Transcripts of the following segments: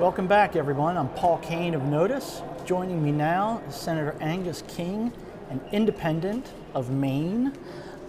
Welcome back, everyone. I'm Paul Kane of Notice. Joining me now is Senator Angus King, an independent of Maine.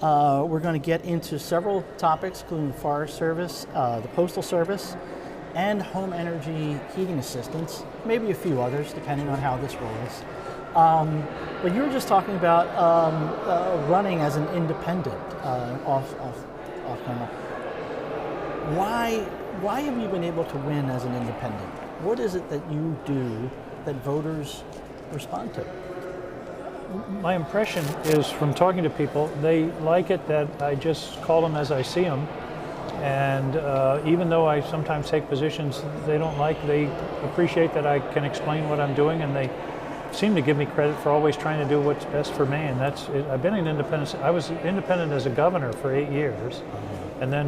We're going to get into several topics, including the Forest Service, the Postal Service, and home energy heating assistance, maybe a few others, depending on how this rolls. But you were just talking about running as an independent off camera. Why have you been able to win as an independent? What is it that you do that voters respond to? My impression is from talking to people, they like it that I just call them as I see them. And even though I sometimes take positions they don't like, they appreciate that I can explain what I'm doing, and they seem to give me credit for always trying to do what's best for Maine. I've been an independent. I was independent as a governor for 8 years, and then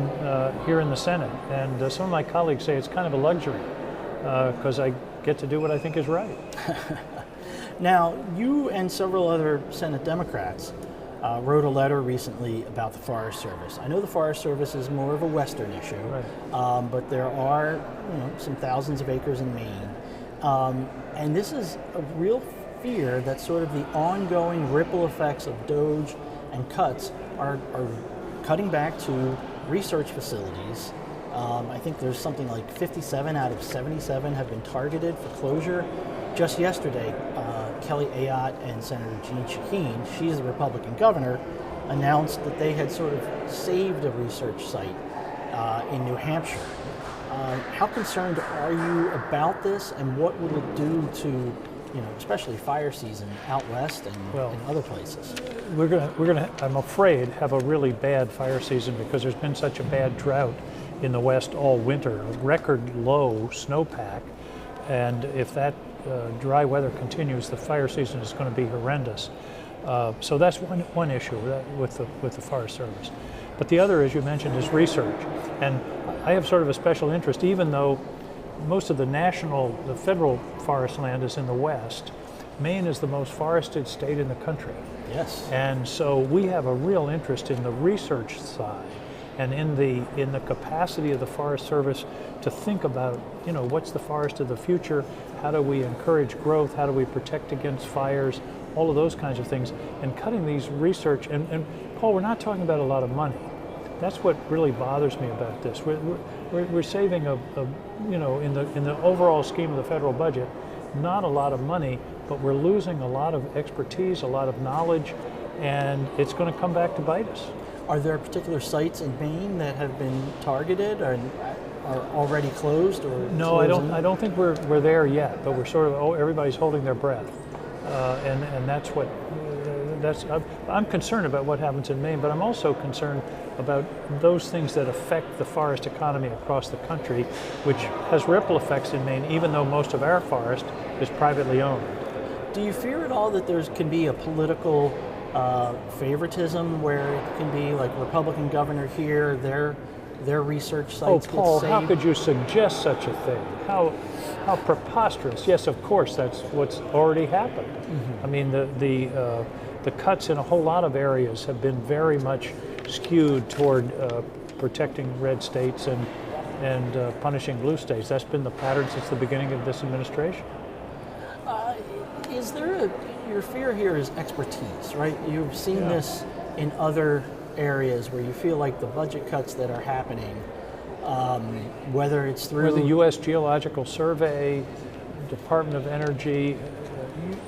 here in the Senate. And some of my colleagues say it's kind of a luxury because I get to do what I think is right. Now, you and several other Senate Democrats wrote a letter recently about the Forest Service. I know the Forest Service is more of a Western issue, right. But there are some thousands of acres in Maine. And this is a real fear that sort of the ongoing ripple effects of DOGE and cuts are cutting back to research facilities. I think there's something like 57 out of 77 have been targeted for closure. Just yesterday, Kelly Ayotte and Senator Jeanne Shaheen, she's the Republican governor, announced that they had sort of saved a research site in New Hampshire. How concerned are you about this, and what would it do to, especially fire season out west and in other places? We're gonna, I'm afraid, have a really bad fire season because there's been such a bad drought in the west all winter, a record low snowpack, and if that dry weather continues, the fire season is going to be horrendous. So that's one issue with the Forest Service. But the other, as you mentioned, is research. And I have sort of a special interest, even though most of the federal forest land is in the west. Maine is the most forested state in the country. Yes. And so we have a real interest in the research side and in the capacity of the Forest Service to think about, what's the forest of the future? How do we encourage growth? How do we protect against fires? All of those kinds of things. And cutting these research, and Paul, we're not talking about a lot of money. That's what really bothers me about this. We're saving in the overall scheme of the federal budget, not a lot of money, but we're losing a lot of expertise, a lot of knowledge, and it's going to come back to bite us. Are there particular sites in Maine that have been targeted or are already closed? Or no, I don't think we're there yet, but we're sort of everybody's holding their breath, and I'm concerned about what happens in Maine, but I'm also concerned about those things that affect the forest economy across the country, which has ripple effects in Maine, even though most of our forest is privately owned. Do you fear at all that there can be a political favoritism where it can be like Republican governor here, their research sites get Paul, saved? how could you suggest such a thing? How preposterous. Yes, of course, that's what's already happened. Mm-hmm. I mean, the cuts in a whole lot of areas have been very much skewed toward protecting red states and punishing blue states. That's been the pattern since the beginning of this administration. Is there your fear here is expertise, right? You've seen this in other areas where you feel like the budget cuts that are happening, whether it's through the U.S. Geological Survey, Department of Energy,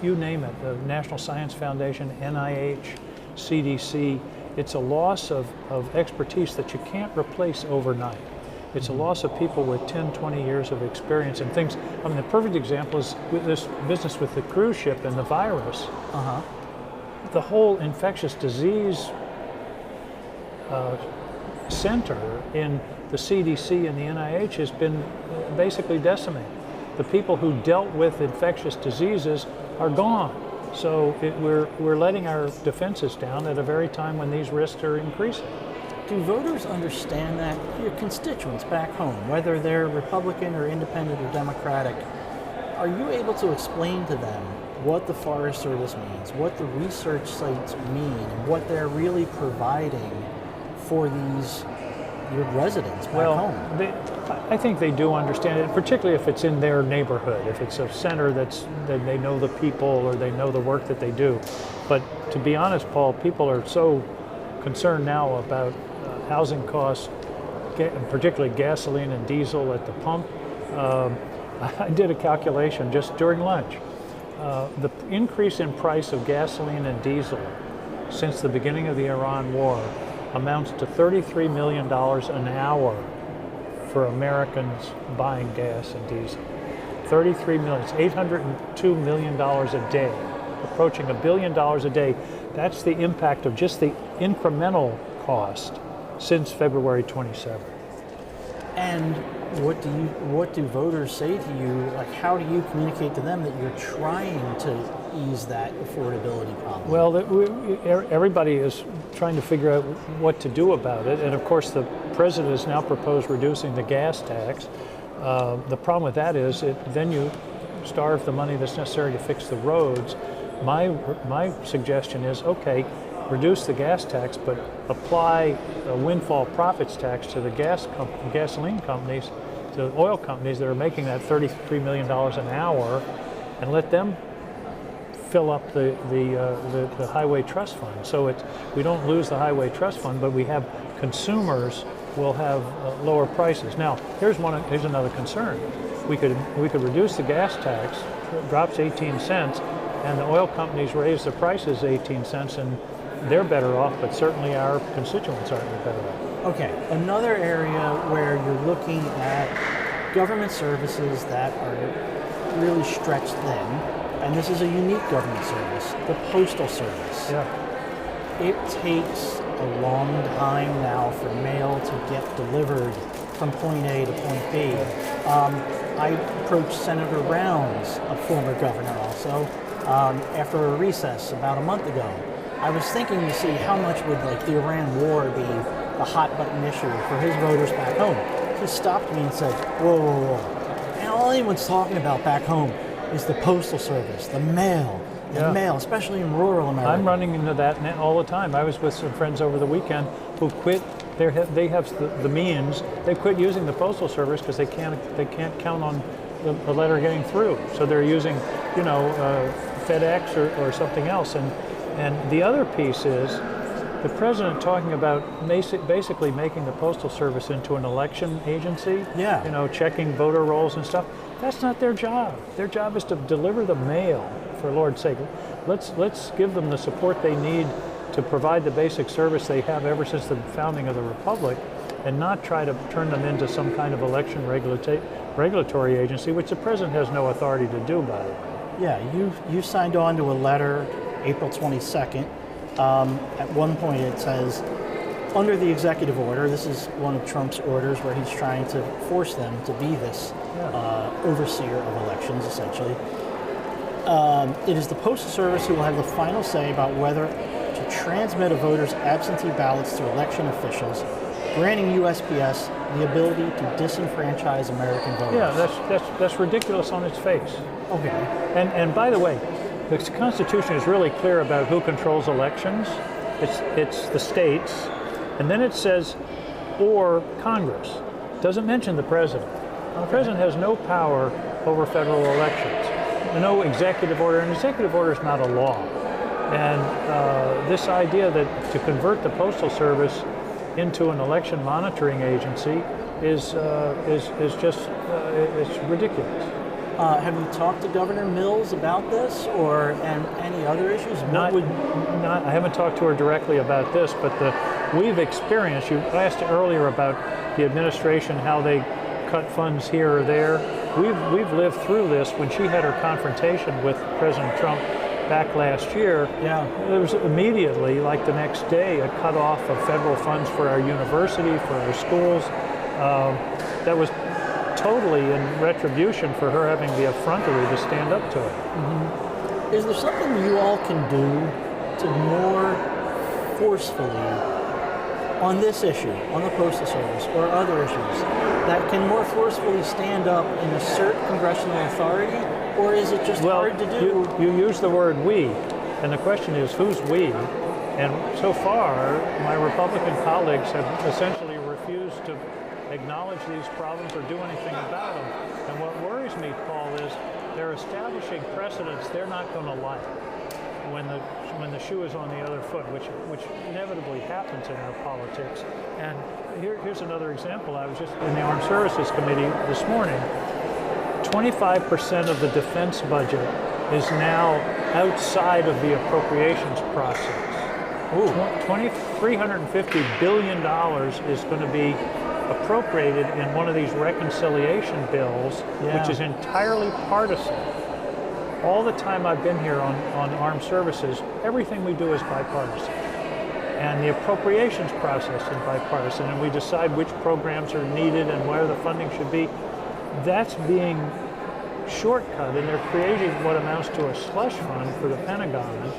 you name it, the National Science Foundation, NIH, CDC, it's a loss of expertise that you can't replace overnight. It's a loss of people with 10, 20 years of experience and things. I mean, the perfect example is with this business with the cruise ship and the virus. The whole infectious disease center in the CDC and the NIH has been basically decimated. The people who dealt with infectious diseases are gone. So we're letting our defenses down at a very time when these risks are increasing. Do voters understand that? Your constituents back home, whether they're Republican or independent or Democratic, are you able to explain to them what the Forest Service means, what the research sites mean, and what they're really providing for these your residents back Well, home. I think they do understand it, particularly if it's in their neighborhood, if it's a center that they know the people or they know the work that they do. But to be honest, Paul, people are so concerned now about housing costs, particularly gasoline and diesel at the pump. I did a calculation just during lunch. The increase in price of gasoline and diesel since the beginning of the Iran war amounts to $33 million an hour for Americans buying gas and diesel. 33 million, it's $802 million a day, approaching $1 billion a day. That's the impact of just the incremental cost since February 27th. And what do voters say to you? Like, how do you communicate to them that you're trying to ease that affordability problem? Well, everybody is trying to figure out what to do about it, and of course the president has now proposed reducing the gas tax. The problem with that is then you starve the money that's necessary to fix the roads. My suggestion is, okay, reduce the gas tax, but apply a windfall profits tax to the gasoline companies, to the oil companies that are making that $33 million an hour, and let them fill up the highway trust fund. So we don't lose the highway trust fund, but we have consumers will have lower prices. Now, here's another concern. We could reduce the gas tax, it drops 18 cents, and the oil companies raise the prices 18 cents, and they're better off, but certainly our constituents aren't better off. Okay, another area where you're looking at government services that are really stretched thin, and this is a unique government service, the Postal Service. Yeah. It takes a long time now for mail to get delivered from point A to point B. I approached Senator Rounds, a former governor also, after a recess about a month ago. I was thinking to see how much would the Iran war be a hot button issue for his voters back home. He stopped me and said, whoa, whoa, whoa. And all anyone's talking about back home is the Postal Service, the mail, especially in rural America. I'm running into that all the time. I was with some friends over the weekend who quit. They have the means. They quit using the Postal Service because they can't count on the letter getting through. So they're using, FedEx or something else. And the other piece is the president talking about basically making the Postal Service into an election agency. Yeah. Checking voter rolls and stuff. That's not their job. Their job is to deliver the mail, for Lord's sake. Let's give them the support they need to provide the basic service they have ever since the founding of the Republic, and not try to turn them into some kind of election regulatory agency, which the president has no authority to do, by the way. Yeah, you signed on to a letter April 22nd. At one point it says, under the executive order, this is one of Trump's orders where he's trying to force them to be this overseer of elections, essentially. It is the Postal Service who will have the final say about whether to transmit a voter's absentee ballots to election officials, granting USPS the ability to disenfranchise American voters. Yeah, that's ridiculous on its face. Okay. And by the way, the Constitution is really clear about who controls elections. It's the states, and then it says, or Congress. Doesn't mention the president. The president has no power over federal elections. No executive order. An executive order is not a law. And this idea that to convert the Postal Service into an election monitoring agency is just it's ridiculous. Have you talked to Governor Mills about this, and any other issues? I haven't talked to her directly about this, but we've experienced. You asked earlier about the administration, how they cut funds here or there. We've lived through this. When she had her confrontation with President Trump back last year, there was immediately, like the next day, a cutoff of federal funds for our university, for our schools. That was totally in retribution for her having the effrontery to stand up to it. Mm-hmm. Is there something you all can do to more forcefully, on this issue, on the Postal Service or other issues, that can more forcefully stand up and assert congressional authority, or is it just hard to do? You use the word we, and the question is who's we? And so far, my Republican colleagues have essentially refused acknowledge these problems or do anything about them. And what worries me, Paul, is they're establishing precedents they're not going to like when the shoe is on the other foot, which inevitably happens in our politics. And here's another example. I was just in the Armed Services Committee this morning. 25% of the defense budget is now outside of the appropriations process. $350 billion is going to be appropriated in one of these reconciliation bills, which is entirely partisan. All the time I've been here on armed services, everything we do is bipartisan. And the appropriations process is bipartisan, and we decide which programs are needed and where the funding should be. That's being shortcut, and they're creating what amounts to a slush fund for the Pentagon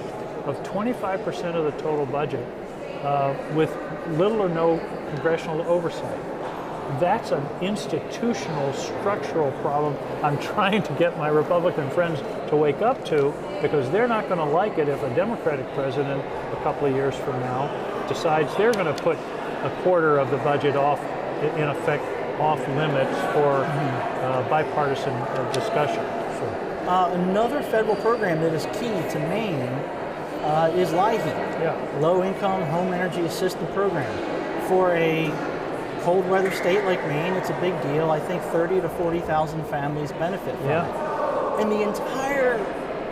of 25% of the total budget with little or no congressional oversight. That's an institutional, structural problem I'm trying to get my Republican friends to wake up to, because they're not going to like it if a Democratic president a couple of years from now decides they're going to put a quarter of the budget off, in effect, off limits for bipartisan discussion. Another federal program that is key to Maine is LIHEAP, Low Income Home Energy Assistance Program. For a cold weather state like Maine, it's a big deal. I think 30 to 40,000 families benefit from it. And the entire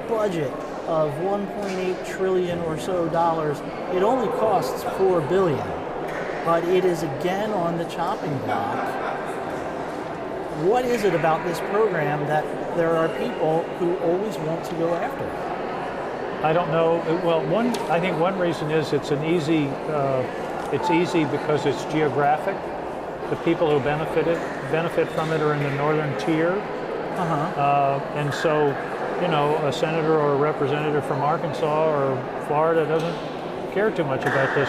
budget of 1.8 trillion or so dollars, it only costs $4 billion. But it is again on the chopping block. What is it about this program that there are people who always want to go after it? I don't know. Well, I think one reason is it's easy because it's geographic. The people who benefit from it are in the northern tier. And so, a senator or a representative from Arkansas or Florida doesn't care too much about this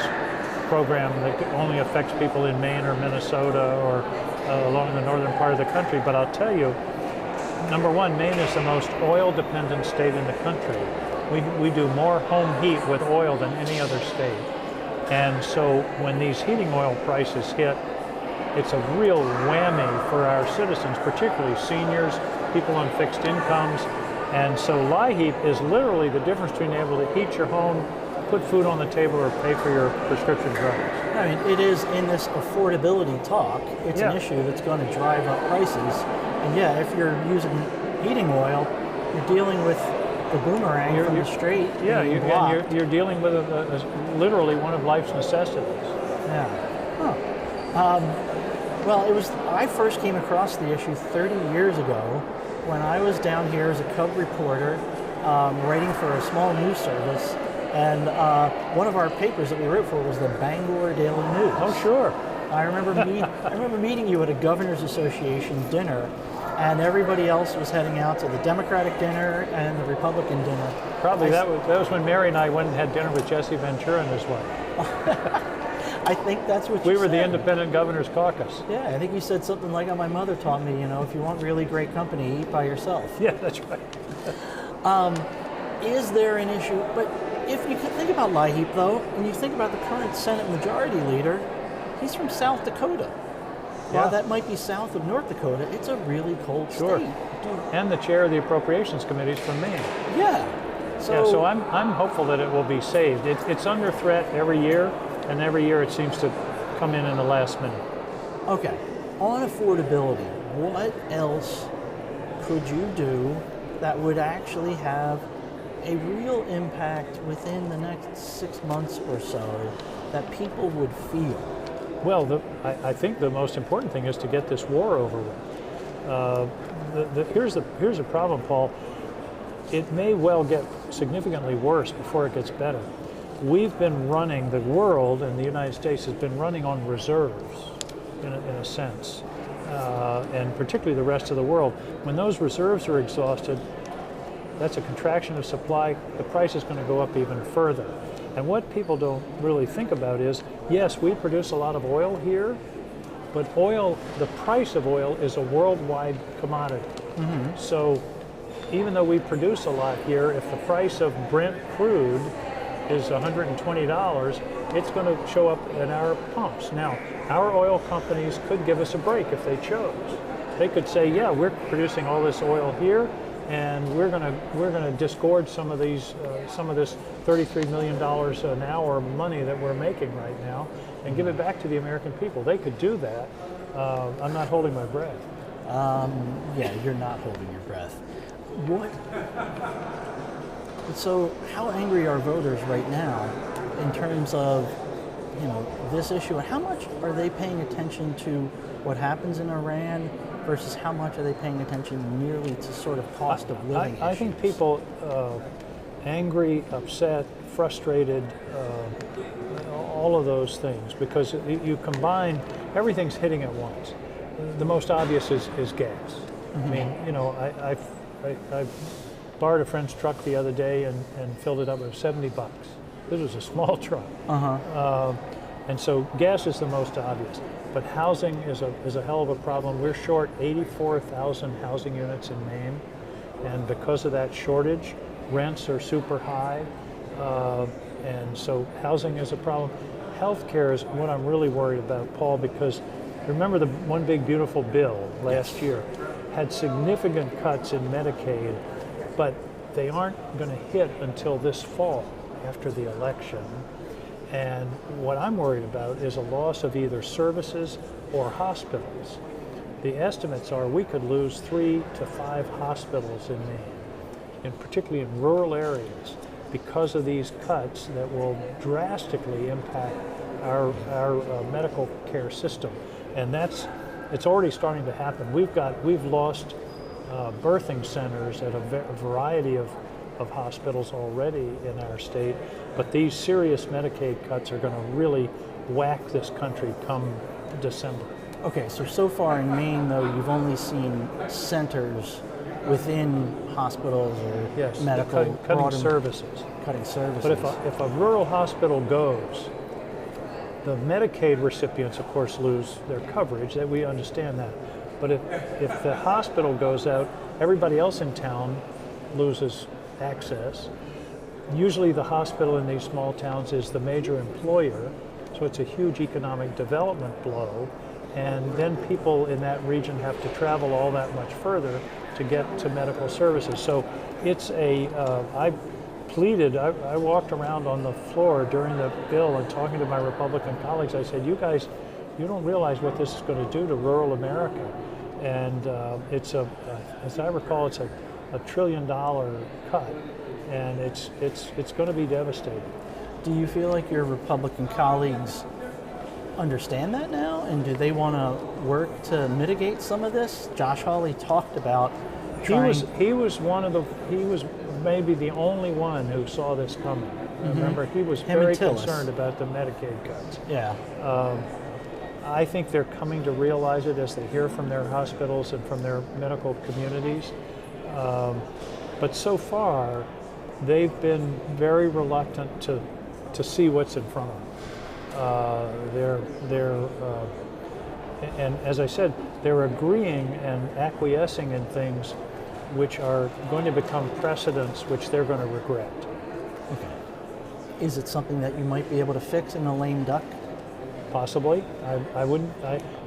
program that only affects people in Maine or Minnesota or along the northern part of the country. But I'll tell you, number one, Maine is the most oil-dependent state in the country. We do more home heat with oil than any other state. And so when these heating oil prices hit, it's a real whammy for our citizens, particularly seniors, people on fixed incomes. And so LIHEAP is literally the difference between being able to heat your home, put food on the table, or pay for your prescription drugs. I mean, it is in this affordability talk, it's an issue that's going to drive up prices. And if you're using heating oil, you're dealing with the boomerang from the strait. You're dealing with literally one of life's necessities. I first came across the issue 30 years ago when I was down here as a cub reporter writing for a small news service, and one of our papers that we wrote for was the Bangor Daily News. Oh, sure. I remember meeting you at a Governors Association dinner, and everybody else was heading out to the Democratic dinner and the Republican dinner. Probably that was when Mary and I went and had dinner with Jesse Ventura and his wife. I think that's what you said. We were the Independent Governors Caucus. Yeah, I think you said something like how my mother taught me, if you want really great company, eat by yourself. Yeah, that's right. Is there an issue? But if you think about LIHEAP, though, and you think about the current Senate Majority Leader, he's from South Dakota. While that might be south of North Dakota, it's a really cold state. And the chair of the Appropriations Committee is from Maine. So I'm hopeful that it will be saved. It's under threat every year, and every year it seems to come in the last minute. Okay. On affordability, what else could you do that would actually have a real impact within the next 6 months or so that people would feel? Well, I think the most important thing is to get this war over with. Here's a problem, Paul. It may well get significantly worse before it gets better. We've been running, the world and the United States has been running on reserves, in a sense, and particularly the rest of the world. When those reserves are exhausted, that's a contraction of supply. The price is going to go up even further. And what people don't really think about is, yes, we produce a lot of oil here, but the price of oil is a worldwide commodity. So even though we produce a lot here, if the price of Brent crude is $120, it's going to show up in our pumps. Now, our oil companies could give us a break if they chose. They could say, yeah, we're producing all this oil here, and we're gonna disgorge some of this $33 million an hour money that we're making right now, and give it back to the American people. They could do that. I'm not holding my breath. Yeah, you're not holding your breath. What? So, how angry are voters right now in terms of, this issue, and how much are they paying attention to what happens in Iran versus how much are they paying attention merely to sort of cost of living I think people angry, upset, frustrated, all of those things, because you combine, everything's hitting at once. The most obvious is gas. Mm-hmm. I mean, I borrowed a friend's truck the other day and filled it up with $70. This was a small truck. And so gas is the most obvious. But housing is a hell of a problem. We're short 84,000 housing units in Maine, and because of that shortage, rents are super high, and so housing is a problem. Healthcare is what I'm really worried about, Paul, because remember the One Big Beautiful Bill last year had significant cuts in Medicaid, but they aren't going to hit until this fall after the election. And what I'm worried about is a loss of either services or hospitals. The estimates are we could lose 3 to 5 hospitals in Maine, and particularly in rural areas, because of these cuts that will drastically impact our medical care system. And it's already starting to happen. We've lost birthing centers at a variety of hospitals already in our state, but these serious Medicaid cuts are going to really whack this country come December. Okay, so far in Maine, though, you've only seen centers within hospitals or medical cutting services. Cutting services. But if a rural hospital goes, the Medicaid recipients, of course, lose their coverage. That we understand that. But if the hospital goes out, everybody else in town loses access. Usually the hospital in these small towns is the major employer, so it's a huge economic development blow, and then people in that region have to travel all that much further to get to medical services. So it's I walked around on the floor during the bill and talking to my Republican colleagues. I said, you guys, you don't realize what this is going to do to rural America. And as I recall, it's a $1 trillion cut, and it's going to be devastating. Do you feel like your Republican colleagues understand that now, and do they want to work to mitigate some of this? Josh Hawley talked about he was maybe the only one who saw this coming. Mm-hmm. Remember, he was very concerned about the Medicaid cuts. Yeah. I think they're coming to realize it as they hear from their hospitals and from their medical communities. But so far, they've been very reluctant to see what's in front of them. And as I said, they're agreeing and acquiescing in things which are going to become precedents which they're going to regret. Okay. Is it something that you might be able to fix in a lame duck? Possibly.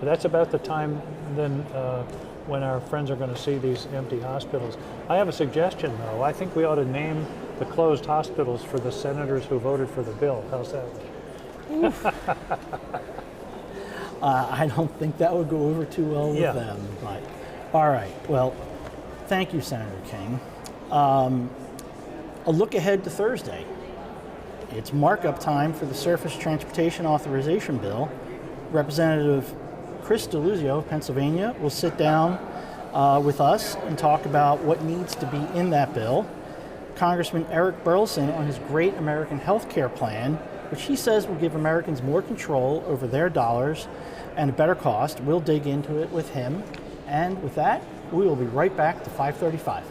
That's about the time then when our friends are going to see these empty hospitals. I have a suggestion, though. I think we ought to name the closed hospitals for the senators who voted for the bill. How's that? I don't think that would go over too well with them. But, all right. Well, thank you, Senator King. A look ahead to Thursday. It's markup time for the Surface Transportation Authorization Bill. Representative Chris DeLuzio of Pennsylvania will sit down with us and talk about what needs to be in that bill. Congressman Eric Burleson on his Great American Health Care Plan, which he says will give Americans more control over their dollars and a better cost. We'll dig into it with him. And with that, we will be right back to 535.